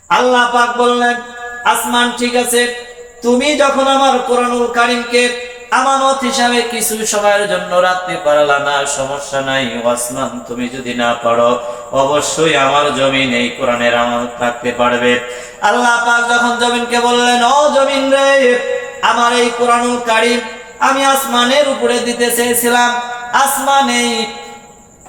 আল্লাহ পাক বললেন, আসমান ঠিক আছে, তুমি যখন আমার কোরআনুল কারীমকে আমানত হিসাবে কিছু সময়ের জন্য রাখতে পারলা না, সমস্যা নাই। আসমান তুমি যদি না পারো, অবশ্যই আমার জমিন এই কোরআনের আমানত রাখতে পারবে। আল্লাহ পাক যখন জমিনকে বললেন, ও জমিন রে, আমার এই কোরআনুল কারীম আমি আসমানের উপরে দিতে চেয়েছিলাম, আসমান এই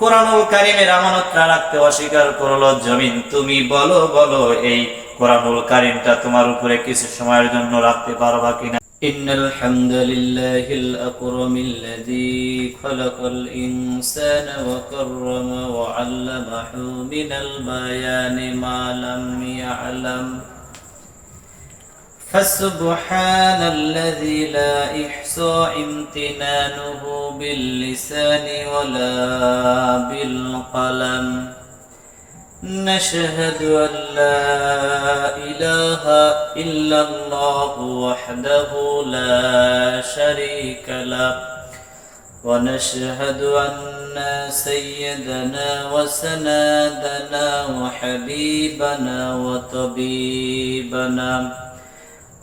কোরআনুল কারীমের আমানতটা রাখতে অস্বীকার করলো। জমিন তুমি বলো বলো, এই কোরআনুল কারীমটা তোমার উপরে কিছু সময়ের জন্য রাখতে পারবা কিনা? ইন্নাল হামদুলিল্লাহিল আকরামিল্লাযী খালাকাল ইনসানা ওয়া কাররামা ওয়া আল্লামাহু মিনাল বায়ানি মা লাম ইয়ালাম। فسبحان الذي لا يحصى امتنانه باللسان ولا بالقلم. نشهد أن لا إله إلا الله وحده لا شريك له، ونشهد أن سيدنا وسندنا وحبيبنا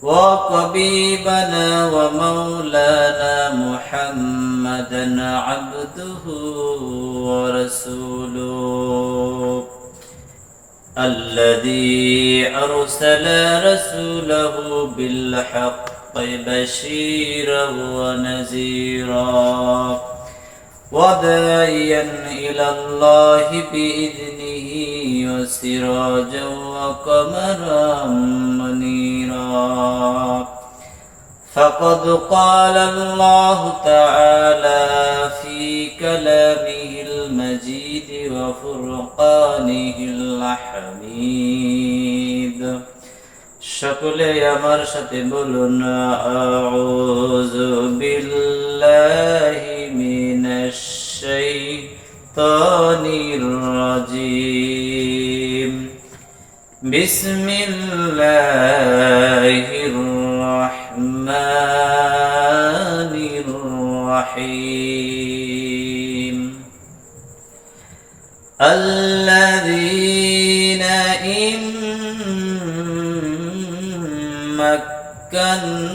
وطبيبنا ومولانا محمدا عبده ورسوله، الذي أرسل رسوله بالحق بشيرا ونذيرا وداعيا إلى الله بإذنه وسراجا وقمرا منيرا. فقد قال الله تعالى في كلامه المجيد وفرقانه الحميد. সকলে আমার সাথে বলুন, আউযু বিল্লাহি মিনাশ শাইতানির রাজীম। বিসমিল্লাহির রাহমানির রাহিম। আল্লাযীনা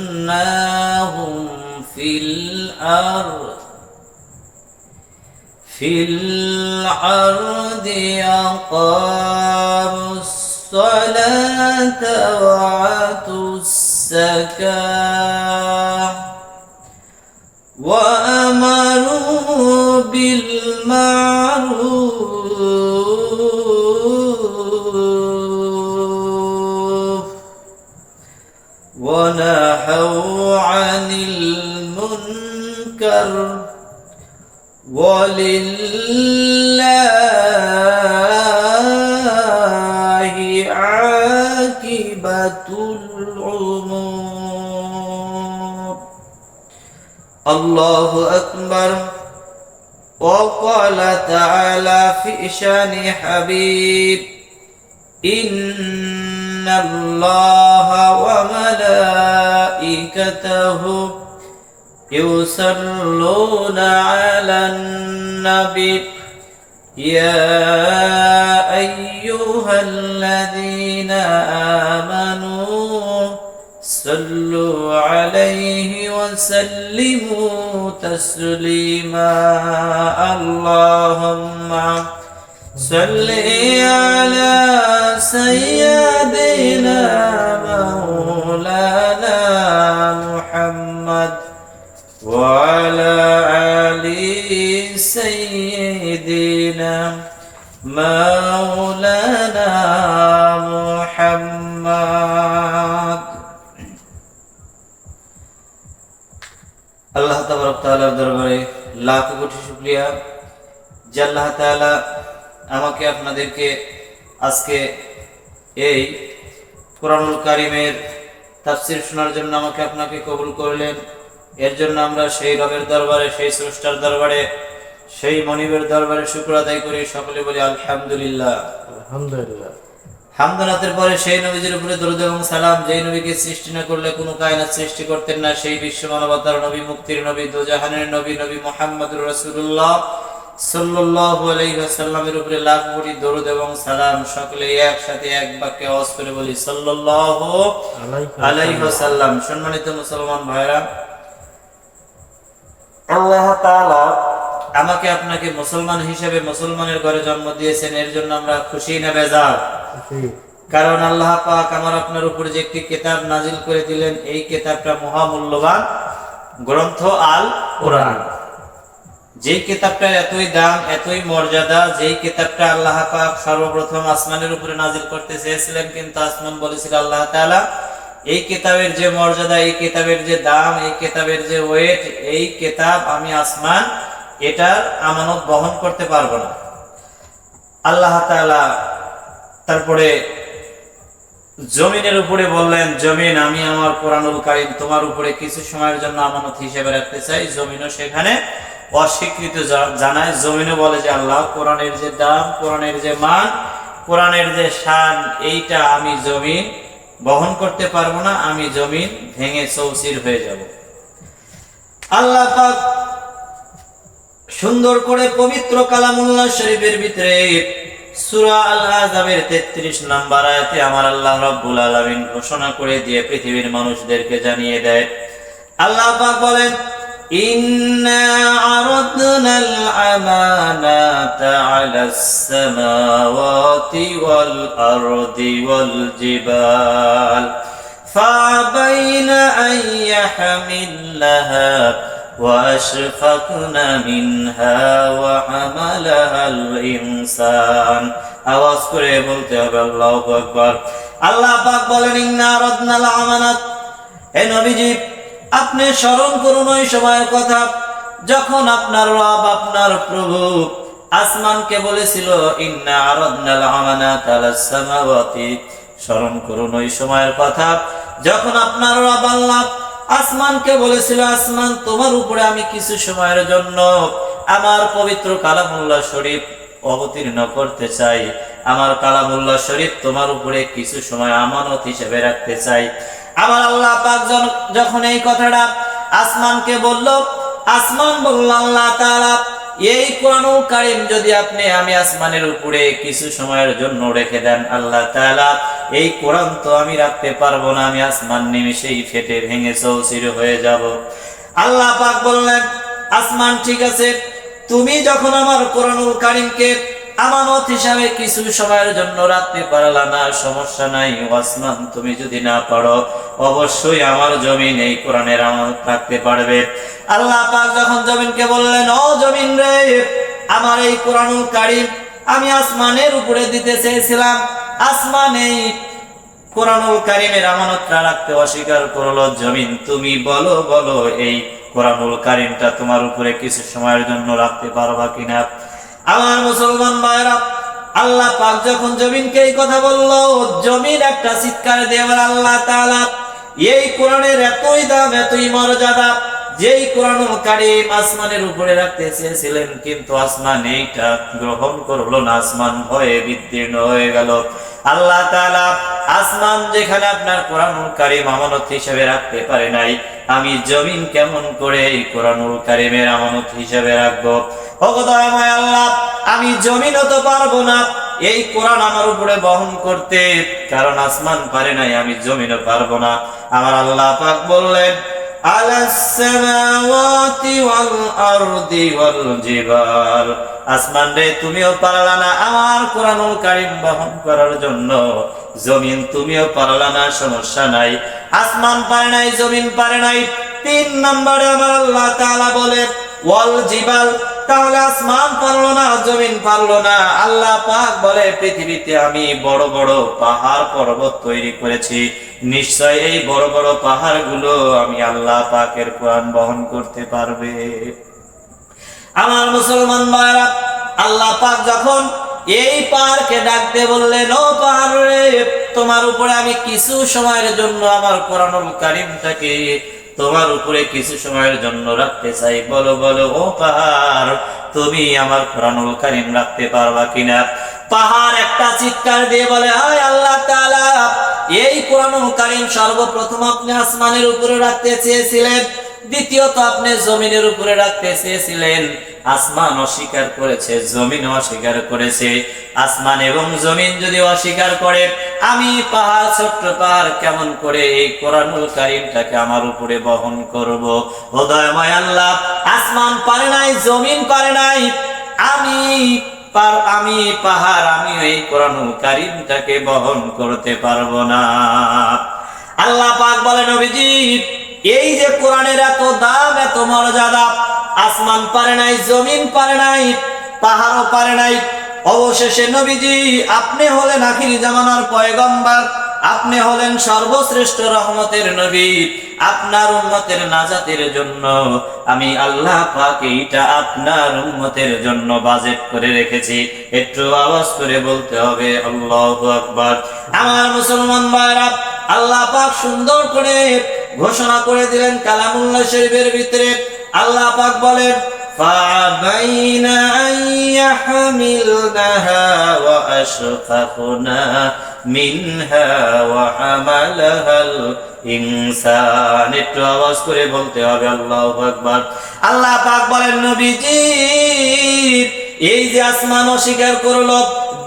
مكناهم في الأرض أقاموا الصلاة وآتوا الزكاة وأمروا بالمعروف ونهوا عن المنكر ولله عاقبة الأمور. الله أكبر. وقال تعالى في شان حبيب، إن الله وملائكته يصلون على النبي يا أيها الذين آمنوا صلوا عليه وسلموا تسليما. اللهم صل على سيدنا مولانا محمد وعلى آل سيدنا مولانا محمد. আল্লাহ তাবারক তাআলার দরবারে লাখ কোটি শুকরিয়া যে আল্লাহ তাআলা আমাকে আপনাদেরকে আজকে এই কোরআনুল কারীমের তাফসীর শোনার জন্য আমাকে আপনাকে কবুল করলেন। এর জন্য আমরা সেই রবের দরবারে, সেই স্রষ্টার দরবারে, সেই মনিবের দরবারে শুকর আদায় করি। সকলে বলি আলহামদুলিল্লাহ। আলহামদুলিল্লাহ। হামদনাথের পরে সেই নবীজির উপরে দরুদ এবং সালাম, যেই নবীকে সৃষ্টি না করলে কোনো কায়নাত সৃষ্টি করতেন না, সেই বিশ্ব মানবতার নবী, মুক্তির নবী, দোজাহানের নবী, নবী মুহাম্মদুর রাসূলুল্লাহ সাল্লাল্লাহু আলাইহি ওয়াসাল্লামের উপরে লাখ কোটি দরুদ এবং সালাম সকলে একসাথে এক বাক্যে আওয়াজ করে বলি সাল্লাল্লাহু আলাইহি ওয়াসাল্লাম। সম্মানিত মুসলমান ভাইরা, আল্লাহ তাআলা আমাকে আপনাকে মুসলমান হিসেবে মুসলমানের ঘরে জন্ম দিয়েছেন, এর জন্য আমরা খুশি না বেজার? কারণ আল্লাহ পাক আমার আপনার উপরে যে একটি কিতাব নাজিল করে দিলেন, এই কিতাবটা মহামূল্যবান গ্রন্থ আল কোরআন। যেই কিতাবটার এতই দাম, এতই মর্যাদা, যেই কিতাবটা আল্লাহ পাক সর্বপ্রথম আসমানের উপরে নাজিল করতে চেয়েছিলেন, কিন্তু আসমান বলেছিল আল্লাহ তাআলা এই কিতাবের যে মর্যাদা, এই কিতাবের যে দাম, এই কিতাবের যে ওয়েট, এই কিতাব আমি আসমান এটার আমানত বহন করতে পারবো না। আল্লাহ তাআলা তারপরে জমিনের উপরে বললেন, জমিন আমি আমার কোরআনুল কারীম তোমার উপরে কিছু সময়ের জন্য আমানত হিসেবে রাখতে চাই। জমিনও সেখানে অস্বীকৃত জানায়। জমিনও বলে যে আল্লাহ, কোরআনের যে দাম, কোরআনের যে মান, কোরআনের যে শান, এইটা আমি জমিন বহন করতে পারবো না, আমি জমিন ভেঙে চৌচির হয়ে যাব। আল্লাহ পাক সুন্দর করে পবিত্র কালামুল্লাহ শরীফের ভিতরে সূরা আল আহজাবের 33 নম্বর আয়াতে আমার আল্লাহ রাব্বুল আলামিন ঘোষণা করে দিয়ে পৃথিবীর মানুষদেরকে জানিয়ে দেয়, আল্লাহ পাক বলেন, ইন্না আরাদনাল আমানাতা আলাস সামাওয়াতি ওয়াল আরদি ওয়াল জিবাল ফাআবাইনা আন ইয়াহমিলাহা وَأَشْفَقْنَ مِنْهَا وَحَمَلَهَا الْإِنسَانُ। আওয়াজ করে বলতে হবে আল্লাহু আকবার। আল্লাহ পাক বলেন, ইন্না আরাদনাল আমানাত, হে নবীজি আপনি স্মরণ করুন ওই সময়ের কথা যখন আপনার রব, আপনার প্রভু আসমানকে বলেছিল, ইন্না আরাদনাল আমানাতা আলাস সামাওয়াতি, স্মরণ করুন ওই সময়ের কথা যখন আপনার রব আল্লাহ আসমানকে বলেছিল, আসমান তোমার উপরে আমি কিছু সময়ের জন্য আমার পবিত্র কালামুল্লাহ শরীফ অবতীর্ণ করতে চাই, আমার কালামুল্লাহ শরীফ তোমার উপরে কিছু সময় আমানত হিসেবে রাখতে চাই। আমার আল্লাহ পাক যখন এই কথাটা আসমানকে বলল, আসমান বলল, আল্লাহ তাআলা এই কোরআনুল কারীম যদি আপনি আমি আসমানের উপরে কিছু সময়ের জন্য রেখে দেন, আল্লাহ তাআলা এই কোরআন তো আমি রাখতে পারবো না, আমি আসমান নিমেষেই ফেটে ভেঙে চৌচির হয়ে যাব। আল্লাহ পাক বললেন, আসমান ঠিক আছে, তুমি যখন আমার কোরআনুল কারীমকে আমানত হিসাবে কিছু সময়ের জন্য রাখতে পারলা না, সমস্যা নাই। আসমান তুমি যদি না পারো, অবশ্যই আমার জমিন এই কোরআনের আমানত রাখতে পারবে। আল্লাহ পাক যখন জমিনকে বললেন, ও জমিন রে, আমার এই কোরআনুল কারীম আমি আসমানের উপরে দিতে চেয়েছিলাম, আসমান এই কোরআনুল কারীমের আমানতটা রাখতে অস্বীকার করলো। জমিন তুমি বলো বলো এই কোরআনুল কারীমটা তোমার উপরে কিছু সময়ের জন্য রাখতে পারবা কিনা? আমার মুসলমান ভাইরা, আল্লাহ পাক যখন জমিনকে এই কথা বলল, জমিন একটা চিৎকার দিয়ে বলে, আল্লাহ তাআলা এই কোরআনের এতই দাম, এতই মর্যাদা, যেই কোরআনুল কারীম আসমানের উপরে রাখতে চেয়েছিলেন, কিন্তু আসমান এইটা গ্রহণ করলো না, আসমান ভয়ে বিদীর্ণ হয়ে গেল। আল্লাহ তাআলা আসমান যেখানে আপনার কোরআনুল কারীম আমানত হিসেবে রাখতে পারে নাই, আমি জমিন কেমন করে এই কোরআনুল কারীমের আমানত হিসেবে রাখবো? ওগো দয়াময় আল্লাহ, আমি জমিনও তো পারবো না এই কোরআন আমার উপরে বহন করতে, কারণ আসমান পারে নাই, আমি জমিনও পারবো না। আমার আল্লাহ পাক বললেন, আলাস সামাওয়াতি ওয়াল আরদি ওয়াল জিবাল, আসমান রে তুমিও পারলা না আমার কোরআনুল কারীম বহন করার জন্য, জমিন তুমিও পারলা না, সমস্যা নাই। আসমান পারে নাই, জমিন পারে নাই। 3 নম্বরে আমার আল্লাহ তাআলা বলে, ওয়াল জিবাল, তাহলে আসমান পারলো না, জমিন পারলো না। আল্লাহ পাক বলে, পৃথিবীতে আমি বড় বড় পাহাড় পর্বত তৈরি করেছি, নিশ্চয় এই বড় বড় পাহাড়গুলো আমি আল্লাহ পাকের কোরআন বহন করতে পারবে। আমার মুসলমান ভাইরা, আল্লাহ পাক যখন এই পাহাড়কে ডাকতে বললেন, ও পাহাড় রে, তোমার উপরে আমি কিছু সময়ের জন্য আমার কোরআনুল কারীমটাকে তোমার উপরে কিছু সময়ের জন্য রাখতে চাই, বলো বলো ও পাহাড়, তুমি আমার কোরআনুল কারীম রাখতে পারবা কিনা? পাহাড় একটা চিৎকার দিয়ে বলে, হায় আল্লাহ তাআলা, এই কোরআনুল কারীম সর্বপ্রথম আপনি আসমানের উপরে রাখতে চেয়েছিলেন, দ্বিতীয়ত আপনি জমিনের উপরে রাখতে চেয়েছিলেন, আসমান অস্বীকার করেছে, জমিন অস্বীকার করেছে। আসমান এবং জমিন যদি অস্বীকার করে, আমি পাহাড়, ছোট্ট পাহাড় কেমন করে এই কোরআনুল কারীমটাকে আমার উপরে বহন করব? ও দয়াময় আল্লাহ, আসমান পারে নাই, জমিন পারে নাই, আমি পাহাড়, আমি এই কোরআনুল কারীমটাকে বহন করতে পারবো না। আল্লাহ পাক বলেন, নবীজি এই যে কোরআনের এত দাম, এত মর্যাদা, আসমান পারে নাই, জমিন পারে নাই, পাহাড়ও পারে নাই, অবশেষে নবীজি আপনি হলেন আখিরি জামানার পয়গম্বর, আপনি হলেন সর্বশ্রেষ্ঠ রহমতের নবী, আপনার উম্মতের নাজাতের জন্য আমি আল্লাহ পাক এইটা আপনার উম্মতের জন্য বাজেট করে রেখেছি। একটু আওয়াজ করে বলতে হবে আল্লাহু আকবার। আমার মুসলমান ভাইরা, আল্লাহ পাক সুন্দর করে ঘোষণা করে দিলেন কালামুল্লাহ শরীফের ভিতরে। আল্লাহ পাক বলেন, فَأَبَيْنَ أَن يَحْمِلْنَهَا وَأَشْفَقْنَ مِنْهَا وَحَمَلَهَا الْإِنسَانُ। একটু আওয়াজ করে বলতে হবে আল্লাহু আকবার। আল্লাহ পাক বলেন, নবীজি এই যে আসমান অস্বীকার করলো,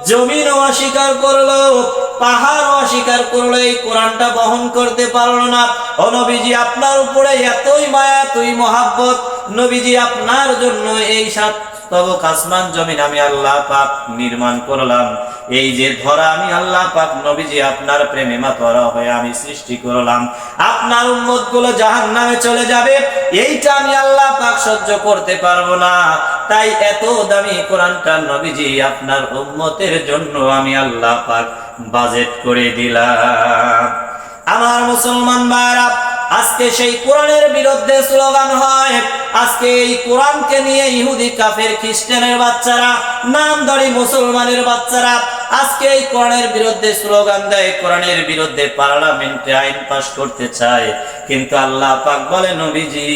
জমিন অস্বীকার করলো, পাহাড় অস্বীকার করলো, এই কোরআনটা বহন করতে পারলো না। ও নবীজি আপনার উপরে এতই মায়া, এতই মহাব্বত, নবীজি আপনার জন্য এই সাত তবক আসমান জমিন আমি আল্লাহ পাক নির্মাণ করলাম। এই যে ধরা আমি আল্লাহ পাক নবীজি আপনার প্রেমে মাতোয়ারা হয়ে আমি সৃষ্টি করলাম, আপনার উম্মত গুলো জাহান্নামে চলে যাবে, এইটা আমি আল্লাহ পাক সহ্য করতে পারবো না। তাই এত দামি কোরআনটা নবীজি আপনার উম্মতের জন্য আমি আল্লাহ পাক বাজেট করে দিলাম। আমার মুসলমান ভাইরা, আজকে সেই কোরআনের বিরুদ্ধে স্লোগান হয়, আজকে এই কোরআনকে নিয়ে ইহুদি, কাফের, খ্রিস্টানের বাচ্চারা, নামধারী মুসলমানের বাচ্চারা আজকে এই কোরআনের বিরুদ্ধে স্লোগান দেয়, কোরআনের বিরুদ্ধে পার্লামেন্টে আইন পাস করতে চায়। কিন্তু আল্লাহ পাক বলে, নবীজি